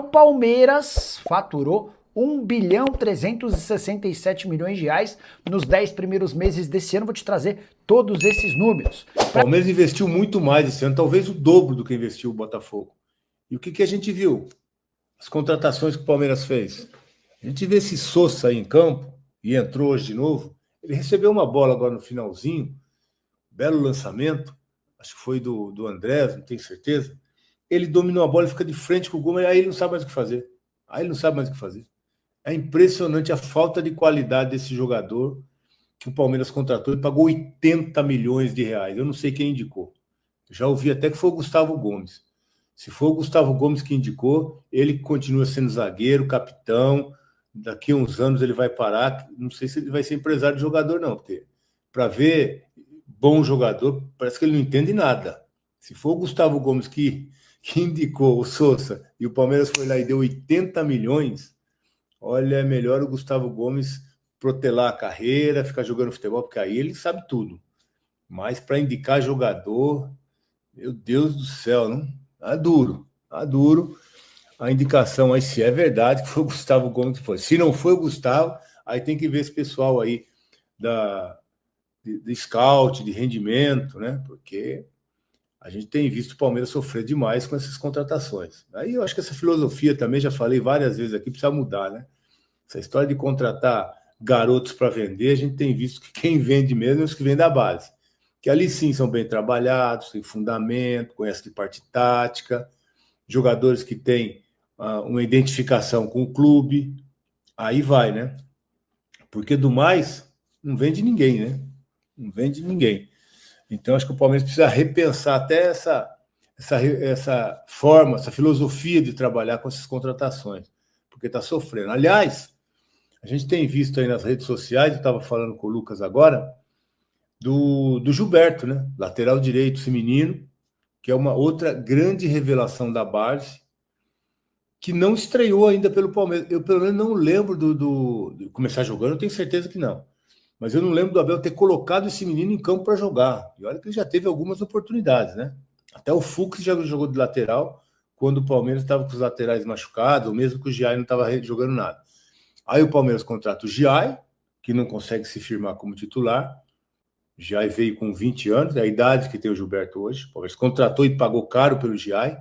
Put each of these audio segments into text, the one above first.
Palmeiras faturou 1.367 bilhões nos 10 primeiros meses desse ano. Vou te trazer todos esses números. O Palmeiras investiu muito mais esse ano, talvez o dobro do que investiu o Botafogo. E o que a gente viu? As contratações que o Palmeiras fez. A gente vê esse Sousa aí em campo, e entrou hoje de novo. Ele recebeu uma bola agora no finalzinho, belo lançamento, acho que foi do Andrés, não tenho certeza. Ele dominou a bola e fica de frente com o gol, aí ele não sabe mais o que fazer. É impressionante a falta de qualidade desse jogador que o Palmeiras contratou e pagou 80 milhões de reais. Eu não sei quem indicou. Já ouvi até que foi o Gustavo Gomes. Se for o Gustavo Gomes que indicou, ele continua sendo zagueiro, capitão. Daqui a uns anos ele vai parar. Não sei se ele vai ser empresário de jogador, não, porque para ver bom jogador, parece que ele não entende nada. Se for o Gustavo Gomes que indicou o Sousa e o Palmeiras foi lá e deu 80 milhões, olha, é melhor o Gustavo Gomes protelar a carreira, ficar jogando futebol, porque aí ele sabe tudo. Mas para indicar jogador, meu Deus do céu, não? Tá duro. A indicação aí, se é verdade que foi o Gustavo Gomes que foi. Se não foi o Gustavo, aí tem que ver esse pessoal aí de scout, de rendimento, né? Porque a gente tem visto o Palmeiras sofrer demais com essas contratações. Aí eu acho que essa filosofia também, já falei várias vezes aqui, precisa mudar, né? Essa história de contratar garotos para vender, a gente tem visto que quem vende mesmo é os que vêm da base. Que ali sim são bem trabalhados, têm fundamento, conhecem de parte tática, jogadores que têm uma identificação com o clube, aí vai, né? Porque do mais, não vende ninguém, né? Não vende ninguém. Então, acho que o Palmeiras precisa repensar até essa forma, essa filosofia de trabalhar com essas contratações, porque está sofrendo. Aliás, a gente tem visto aí nas redes sociais, eu estava falando com o Lucas agora, do Gilberto, né? Lateral direito, esse menino, que é uma outra grande revelação da base, que não estreou ainda pelo Palmeiras. Eu, pelo menos, não lembro de começar jogando, eu tenho certeza que não. Mas eu não lembro do Abel ter colocado esse menino em campo para jogar. E olha que ele já teve algumas oportunidades, né? Até o Fux já jogou de lateral, quando o Palmeiras estava com os laterais machucados, ou mesmo que o Giai não estava jogando nada. Aí o Palmeiras contrata o Giai, que não consegue se firmar como titular. O Giai veio com 20 anos, é a idade que tem o Gilberto hoje. O Palmeiras contratou e pagou caro pelo Giai.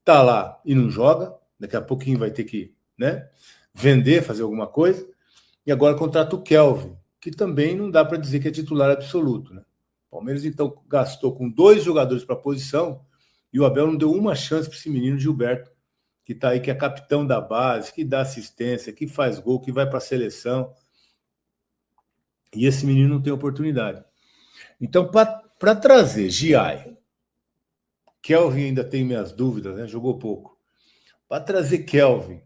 Tá lá e não joga. Daqui a pouquinho vai ter que, né, vender, fazer alguma coisa. E agora contrata o Kelvin, que também não dá para dizer que é titular absoluto, né? O Palmeiras, então, gastou com 2 jogadores para a posição e o Abel não deu uma chance para esse menino Gilberto, que está aí, que é capitão da base, que dá assistência, que faz gol, que vai para a seleção. E esse menino não tem oportunidade. Então, para trazer Giai, Kelvin ainda tem minhas dúvidas, né? Jogou pouco. Para trazer Kelvin,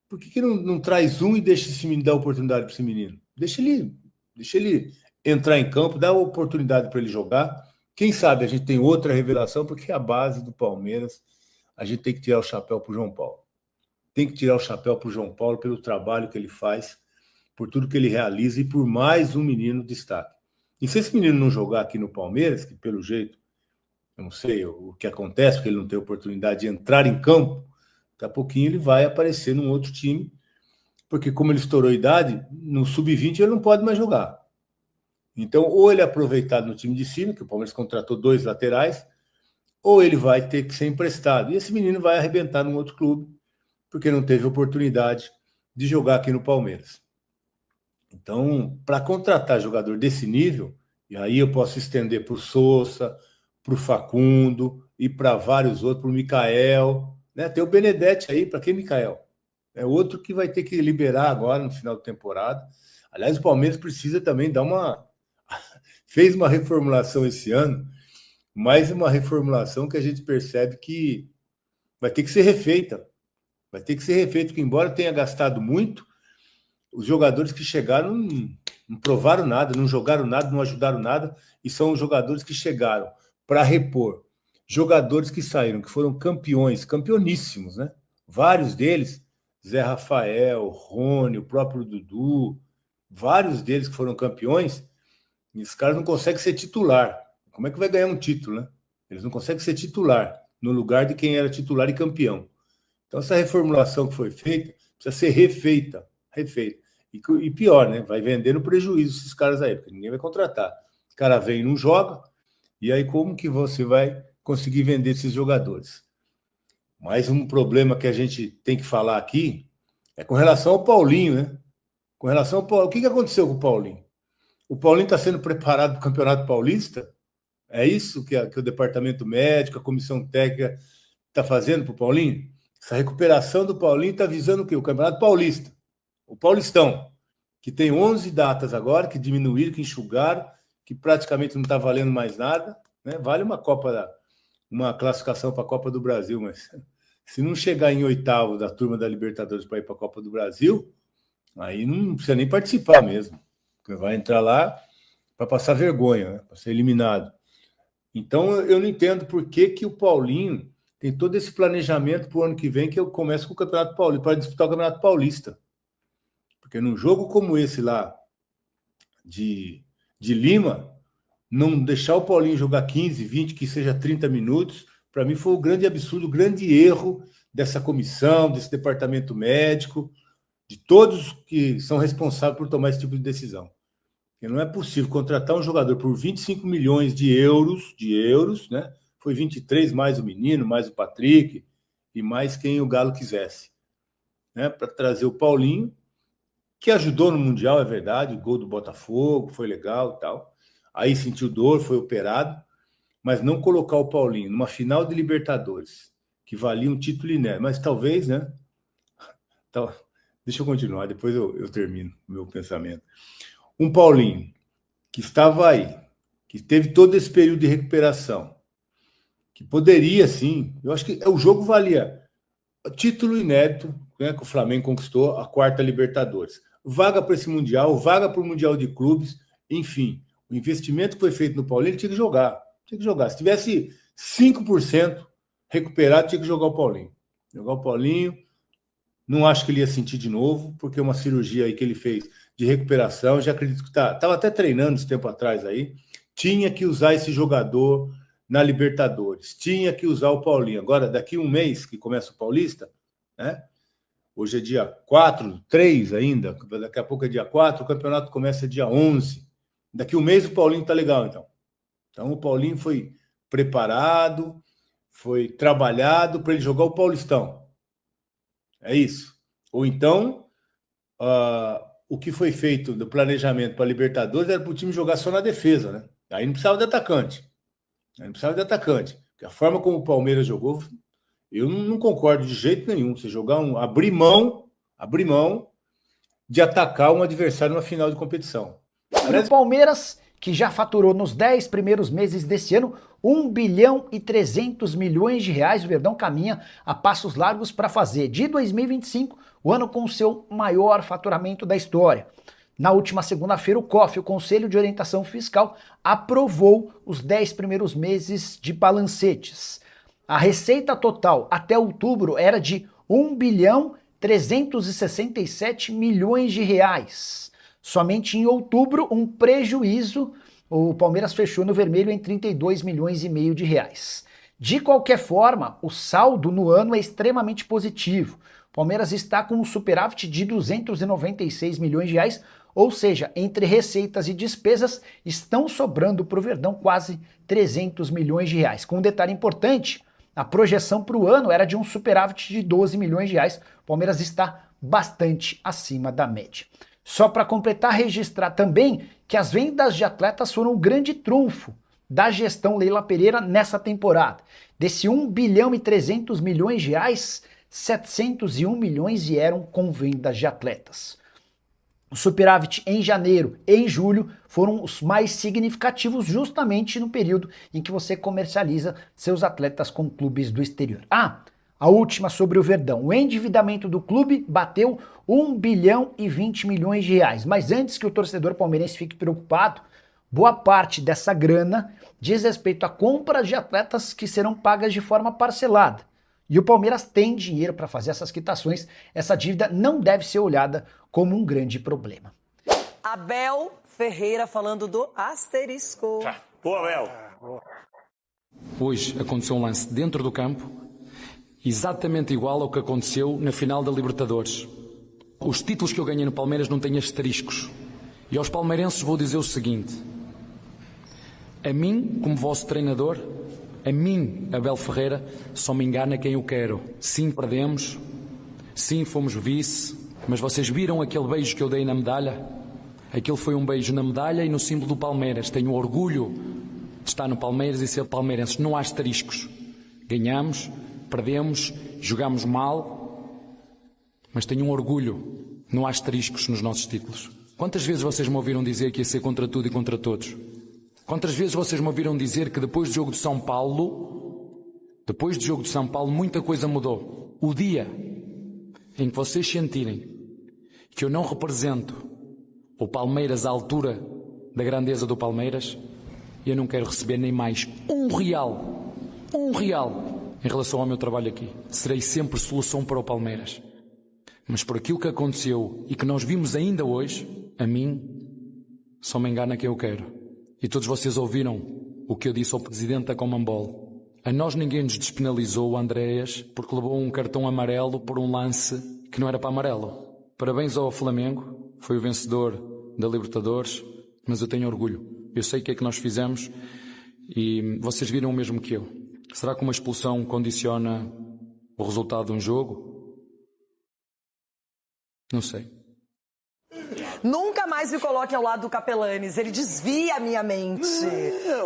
por que não traz um e deixa esse menino, dar oportunidade para esse menino? Deixa ele entrar em campo, dá oportunidade para ele jogar. Quem sabe a gente tem outra revelação, porque a base do Palmeiras, a gente tem que tirar o chapéu para o João Paulo. Tem que tirar o chapéu para o João Paulo pelo trabalho que ele faz, por tudo que ele realiza e por mais um menino destaque. E se esse menino não jogar aqui no Palmeiras, que pelo jeito, eu não sei o que acontece, porque ele não tem oportunidade de entrar em campo, daqui a pouquinho ele vai aparecer num outro time, porque como ele estourou a idade, no sub-20 ele não pode mais jogar. Então, ou ele é aproveitado no time de cima, que o Palmeiras contratou 2 laterais, ou ele vai ter que ser emprestado. E esse menino vai arrebentar num outro clube, porque não teve oportunidade de jogar aqui no Palmeiras. Então, para contratar jogador desse nível, e aí eu posso estender para o Sousa, para o Facundo e para vários outros, para o Mikael, né? Tem o Benedetti aí, para quem Mikael? É outro que vai ter que liberar agora no final da temporada. Aliás, o Palmeiras precisa também dar fez uma reformulação esse ano, mais uma reformulação que a gente percebe que vai ter que ser refeita. Vai ter que ser refeito, porque embora tenha gastado muito, os jogadores que chegaram não provaram nada, não jogaram nada, não ajudaram nada, e são os jogadores que chegaram para repor jogadores que saíram, que foram campeões, campeoníssimos, né? Vários deles, Zé Rafael, Rony, o próprio Dudu, vários deles que foram campeões, e os caras não conseguem ser titular. Como é que vai ganhar um título, né? Eles não conseguem ser titular no lugar de quem era titular e campeão. Então, essa reformulação que foi feita precisa ser refeita. E pior, né? Vai vender no prejuízo esses caras aí, porque ninguém vai contratar. O cara vem e não joga, e aí como que você vai conseguir vender esses jogadores? Mais um problema que a gente tem que falar aqui é com relação ao Paulinho, né? Com relação ao Paulinho. O que aconteceu com o Paulinho? O Paulinho está sendo preparado para o Campeonato Paulista? É isso que o departamento médico, a comissão técnica está fazendo para o Paulinho? Essa recuperação do Paulinho está visando o quê? O Campeonato Paulista. O Paulistão, que tem 11 datas agora, que diminuíram, que enxugaram, que praticamente não está valendo mais nada, né? Vale uma classificação para a Copa do Brasil, mas se não chegar em oitavo da turma da Libertadores para ir para a Copa do Brasil, aí não precisa nem participar mesmo. Porque vai entrar lá para passar vergonha, né? Para ser eliminado. Então, eu não entendo por que o Paulinho tem todo esse planejamento para o ano que vem, que eu começo com o Campeonato Paulista, para disputar o Campeonato Paulista. Porque num jogo como esse lá de Lima, não deixar o Paulinho jogar 15, 20, que seja 30 minutos, para mim foi um grande absurdo, um grande erro dessa comissão, desse departamento médico, de todos que são responsáveis por tomar esse tipo de decisão. Porque não é possível contratar um jogador por 25 milhões de euros, né? Foi 23 mais o menino, mais o Patrick e mais quem o Galo quisesse, né? Para trazer o Paulinho, que ajudou no Mundial, é verdade, o gol do Botafogo, foi legal e tal. Aí sentiu dor, foi operado, mas não colocar o Paulinho numa final de Libertadores, que valia um título inédito, mas talvez, né? Deixa eu continuar, depois eu termino o meu pensamento. Um Paulinho que estava aí, que teve todo esse período de recuperação, que poderia, sim, eu acho que o jogo valia título inédito, né, que o Flamengo conquistou, a 4ª Libertadores. Vaga para esse Mundial, vaga para o Mundial de Clubes, enfim. O investimento que foi feito no Paulinho, ele tinha que jogar. Se tivesse 5% recuperado, tinha que jogar o Paulinho. Não acho que ele ia sentir de novo, porque uma cirurgia aí que ele fez de recuperação, já acredito que estava até treinando esse tempo atrás aí, tinha que usar esse jogador na Libertadores, tinha que usar o Paulinho. Agora, daqui um mês que começa o Paulista, né? Hoje é dia 4, 3 ainda, daqui a pouco é dia 4, o campeonato começa dia 11. Daqui um mês o Paulinho tá legal, então. Então o Paulinho foi preparado, foi trabalhado para ele jogar o Paulistão. É isso. Ou então, o que foi feito do planejamento para a Libertadores era para o time jogar só na defesa, né? Aí não precisava de atacante. Porque a forma como o Palmeiras jogou, eu não concordo de jeito nenhum. Você jogar abrir mão de atacar um adversário numa final de competição. E o Palmeiras, que já faturou nos 10 primeiros meses desse ano 1 bilhão e 300 milhões de reais, o Verdão caminha a passos largos para fazer de 2025 o ano com o seu maior faturamento da história. Na última segunda-feira, o COF, o Conselho de Orientação Fiscal, aprovou os 10 primeiros meses de balancetes. A receita total até outubro era de 1 bilhão 367 milhões de reais. Somente em outubro, um prejuízo, o Palmeiras fechou no vermelho em 32 milhões e meio de reais. De qualquer forma, o saldo no ano é extremamente positivo. O Palmeiras está com um superávit de 296 milhões de reais, ou seja, entre receitas e despesas estão sobrando para o Verdão quase 300 milhões de reais. Com um detalhe importante, a projeção para o ano era de um superávit de 12 milhões de reais. O Palmeiras está bastante acima da média. Só para completar, registrar também que as vendas de atletas foram um grande trunfo da gestão Leila Pereira nessa temporada. Desse 1 bilhão e 300 milhões de reais, 701 milhões vieram com vendas de atletas. O superávit em janeiro e em julho foram os mais significativos justamente no período em que você comercializa seus atletas com clubes do exterior. A última sobre o Verdão. O endividamento do clube bateu 1 bilhão e 20 milhões de reais. Mas antes que o torcedor palmeirense fique preocupado, boa parte dessa grana diz respeito a compras de atletas que serão pagas de forma parcelada. E o Palmeiras tem dinheiro para fazer essas quitações. Essa dívida não deve ser olhada como um grande problema. Abel Ferreira falando do asterisco. Boa, Abel. Hoje aconteceu um lance dentro do campo exatamente igual ao que aconteceu na final da Libertadores. Os títulos que eu ganhei no Palmeiras não têm asteriscos. E aos palmeirenses vou dizer o seguinte: a mim, como vosso treinador, a mim, Abel Ferreira, só me engana quem eu quero. Sim, perdemos, sim, fomos vice, mas vocês viram aquele beijo que eu dei na medalha? Aquele foi um beijo na medalha e no símbolo do Palmeiras. Tenho orgulho de estar no Palmeiras e ser palmeirenses. Não há asteriscos. Ganhamos, perdemos, jogamos mal, mas tenho um orgulho. Não há asteriscos nos nossos títulos. Quantas vezes vocês me ouviram dizer que ia ser contra tudo e contra todos? Quantas vezes vocês me ouviram dizer que depois do jogo de São Paulo, muita coisa mudou? O dia em que vocês sentirem que eu não represento o Palmeiras à altura da grandeza do Palmeiras, eu não quero receber nem mais um real em relação ao meu trabalho aqui. Serei sempre solução para o Palmeiras. Mas por aquilo que aconteceu e que nós vimos ainda hoje, a mim só me engana quem eu quero. E todos vocês ouviram o que eu disse ao presidente da Conmebol. A nós ninguém nos despenalizou, o Andréas, porque levou um cartão amarelo por um lance que não era para amarelo. Parabéns ao Flamengo, foi o vencedor da Libertadores, mas eu tenho orgulho. Eu sei o que é que nós fizemos e vocês viram o mesmo que eu. Será que uma expulsão condiciona o resultado de um jogo? Não sei. Nunca mais me coloque ao lado do Capelanes, ele desvia a minha mente.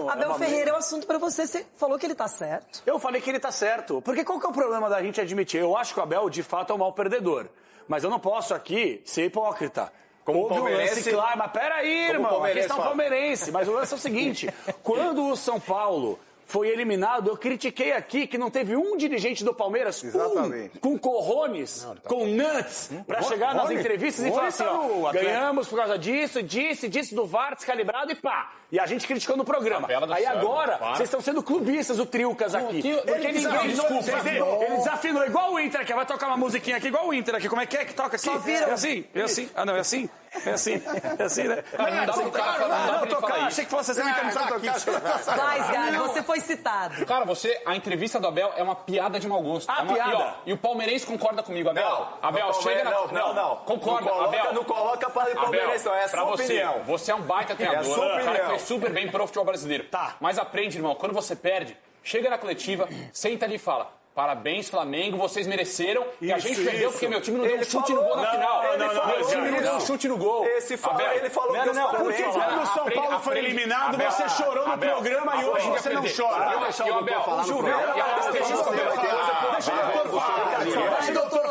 Abel Ferreira, é um assunto pra você, você falou que ele tá certo. Eu falei que ele tá certo, porque qual que é o problema da gente admitir? Eu acho que o Abel, de fato, é um mau perdedor, mas eu não posso aqui ser hipócrita. Como palmeirense, claro, mas peraí, irmão, a questão palmeirense. Mas o lance é o seguinte, quando o São Paulo foi eliminado, eu critiquei aqui que não teve um dirigente do Palmeiras com cojones, com nuts, pra chegar nas entrevistas e falar assim, ó, ganhamos por causa disso, disse do VAR descalibrado e pá. E a gente criticando o programa. Aí agora, vocês estão sendo clubistas, o Triucas aqui. Porque ele desafinou, igual o Inter aqui, vai tocar uma musiquinha aqui, igual o Inter aqui. Como é que toca aqui? É assim? É assim? Ah, não, é assim? É assim, né? Não, tocar, achei que fosse assim, não sabe tocar. Vai, Gabi, você foi citado. Cara, a entrevista do Abel é uma piada de mau gosto. Piada. E o palmeirense concorda comigo, Abel. Não, Abel, chega na... Não. Concorda, Abel. Não coloca para o palmeirense, não. É a sua opinião. Você é um baita treinador, um cara que fez super bem pro futebol brasileiro. Tá. Mas aprende, irmão, quando você perde, chega na coletiva, senta ali e fala: parabéns, Flamengo, vocês mereceram. E a gente perdeu porque meu time não deu um chute no gol na final. Meu time não deu um chute no gol. Ele falou que porque quando o São Paulo foi eliminado, você chorou no programa e hoje você não chora. Doutor.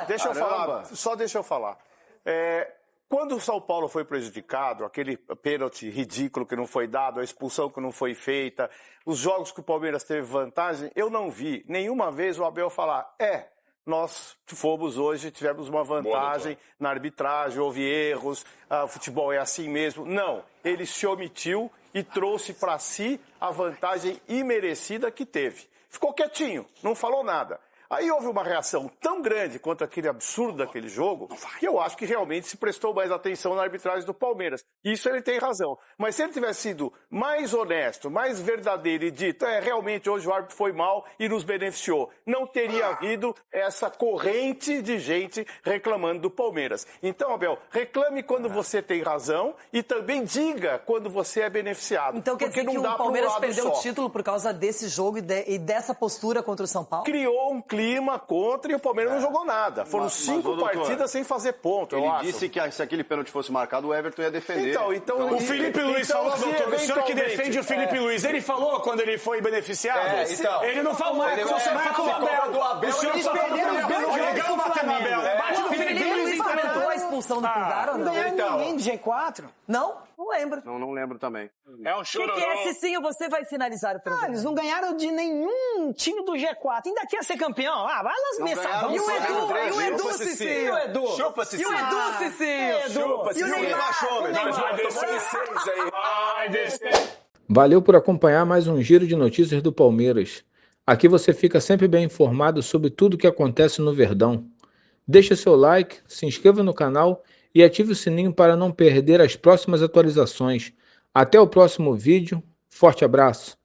Deixa eu falar. Quando o São Paulo foi prejudicado, aquele pênalti ridículo que não foi dado, a expulsão que não foi feita, os jogos que o Palmeiras teve vantagem, eu não vi nenhuma vez o Abel falar, nós tivemos uma vantagem na arbitragem, houve erros, o futebol é assim mesmo. Não, ele se omitiu e trouxe para si a vantagem imerecida que teve. Ficou quietinho, não falou nada. Aí houve uma reação tão grande contra aquele absurdo daquele jogo, que eu acho que realmente se prestou mais atenção na arbitragem do Palmeiras. Isso ele tem razão. Mas se ele tivesse sido mais honesto, mais verdadeiro e dito, realmente hoje o árbitro foi mal e nos beneficiou, não teria havido essa corrente de gente reclamando do Palmeiras. Então, Abel, reclame quando você tem razão e também diga quando você é beneficiado. Então quer dizer que o Palmeiras perdeu o título por causa desse jogo e dessa postura contra o São Paulo? Criou um clima contra e o Palmeiras não jogou nada. Foram 5 partidas sem fazer ponto, Ele disse que se aquele pênalti fosse marcado, o Everton ia defender. Então, o Felipe Luiz falou, doutor, o senhor que defende o Felipe Luiz, ele falou quando ele foi beneficiado? Ele não falou, o senhor falou do Abel. O senhor só falou do Abel. Bate no Felipe Luiz, implementou a expulsão do Pulgar ou não? Não ganharam ninguém de G4. Não? Não lembro. Não lembro também. É um chororô. O que é esse sim ou você vai finalizar o programa? Eles não ganharam de nenhum time do G4. Ainda quer ser campeão. Vai lá mensalão. E o Edu, Cicinho? E o Edu? Chupa, Cicinho. E o Edu, Cicinho? Chupa, Cicinho. E o Neymar? Vai descer. Valeu por acompanhar mais um giro de notícias do Palmeiras. Aqui você fica sempre bem informado sobre tudo o que acontece no Verdão. Deixe seu like, se inscreva no canal e ative o sininho para não perder as próximas atualizações. Até o próximo vídeo. Forte abraço.